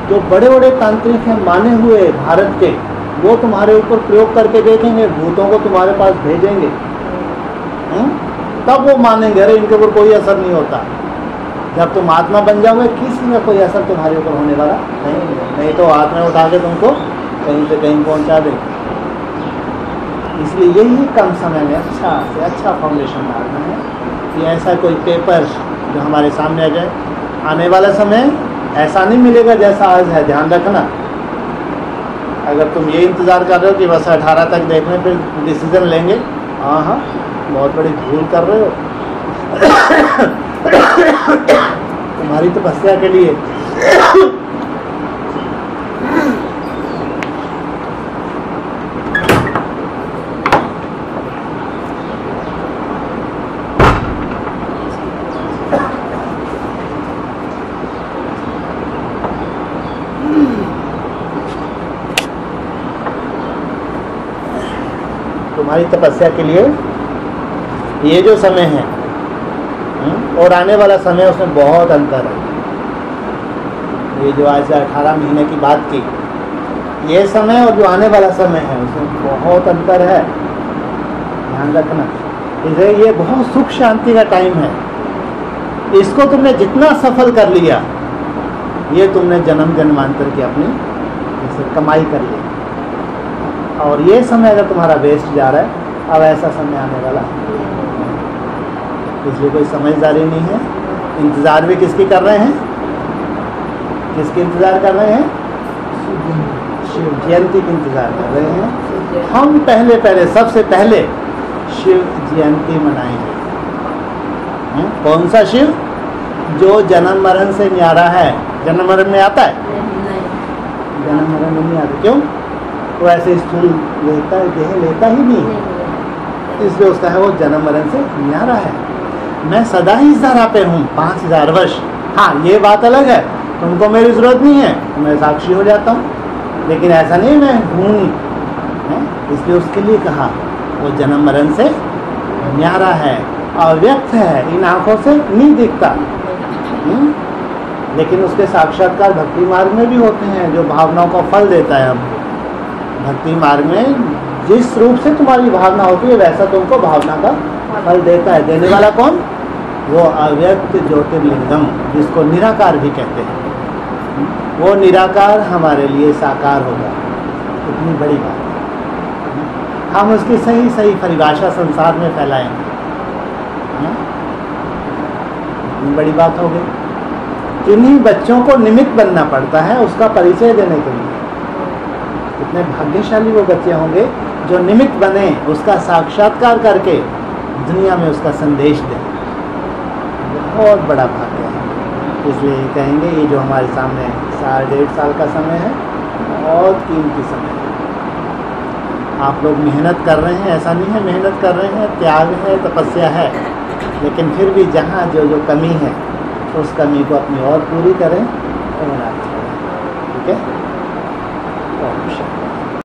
A: जो बड़े बड़े तांत्रिक हैं माने हुए भारत के, वो तुम्हारे ऊपर प्रयोग करके देखेंगे, भूतों को तुम्हारे पास भेजेंगे, तब वो मानेंगे अरे इनके ऊपर कोई असर नहीं होता। जब तुम आत्मा बन जाओगे किसी का कोई असर तुम्हारे ऊपर होने वाला नहीं तो हाथ में उठा के तुमको कहीं से कहीं पहुंचा दे। इसलिए यही कम समय में अच्छा से अच्छा फाउंडेशन डालना है कि ऐसा कोई पेपर जो हमारे सामने आ जाए। आने वाला समय ऐसा नहीं मिलेगा जैसा आज है, ध्यान रखना। अगर तुम ये इंतज़ार कर रहे हो कि बस 18 तक देखने फिर डिसीजन लेंगे, हाँ बहुत बड़ी भूल कर रहे हो। तुम्हारी तपस्या के लिए तुम्हारी तपस्या के लिए ये जो समय है और आने वाला समय उसमें बहुत अंतर है। ये जो आज से 18 महीने की बात की, ये समय और जो आने वाला समय है उसमें बहुत अंतर है, ध्यान रखना। इसलिए ये बहुत सुख शांति का टाइम है। इसको तुमने जितना सफल कर लिया, ये तुमने जन्म जन्मांतर की अपनी इससे कमाई कर ली। और ये समय अगर तुम्हारा वेस्ट जा रहा है, अब ऐसा समय आने वाला, इसलिए कोई समझदारी नहीं है। इंतज़ार भी किसकी कर रहे हैं? किसकी इंतज़ार कर रहे हैं? शिव जयंती की इंतज़ार कर रहे हैं। हम पहले सबसे पहले शिव जयंती मनाएंगे। कौन सा शिव? जो जन्म मरण से न्यारा है। जन्म मरण में आता है? जन्म मरण में नहीं आता। क्यों? वो ऐसे स्थूल लेता है, देह लेता ही नहीं, इसलिए उसका है वो जन्म मरण से न्यारा है। मैं सदा ही इस धरा पे हूँ 5000 वर्ष। हाँ, ये बात अलग है, तुमको मेरी ज़रूरत नहीं है, मैं साक्षी हो जाता हूँ, लेकिन ऐसा नहीं मैं हूँ नहीं। इसलिए उसके लिए कहा वो जन्म मरण से न्यारा है, अव्यक्त है, इन आँखों से नहीं दिखता। लेकिन उसके साक्षात्कार भक्ति मार्ग में भी होते हैं, जो भावनाओं का फल देता है हमको। भक्ति मार्ग में जिस रूप से तुम्हारी भावना होती है वैसा तुमको भावना का फल देता है। देने वाला कौन? वो अव्यक्त ज्योतिर्लिंगम, जिसको निराकार भी कहते हैं। वो निराकार हमारे लिए साकार होगा, इतनी बड़ी बात है। हम उसकी सही सही परिभाषा संसार में फैलाएंगे, इतनी बड़ी बात हो गई। किन्हीं बच्चों को निमित्त बनना पड़ता है उसका परिचय देने के लिए। कितने भाग्यशाली वो बच्चे होंगे जो निमित्त बने, उसका साक्षात्कार करके दुनिया में उसका संदेश दें। बहुत बड़ा भाग्य है। इसलिए कहेंगे ये जो हमारे सामने 1.5 साल का समय है, बहुत कीमती समय है। आप लोग मेहनत कर रहे हैं, ऐसा नहीं है मेहनत कर रहे हैं, त्याग है, तपस्या है, लेकिन फिर भी जहाँ जो जो कमी है उस कमी को अपनी और पूरी करें और अच्छा, ठीक है। ओम शांति।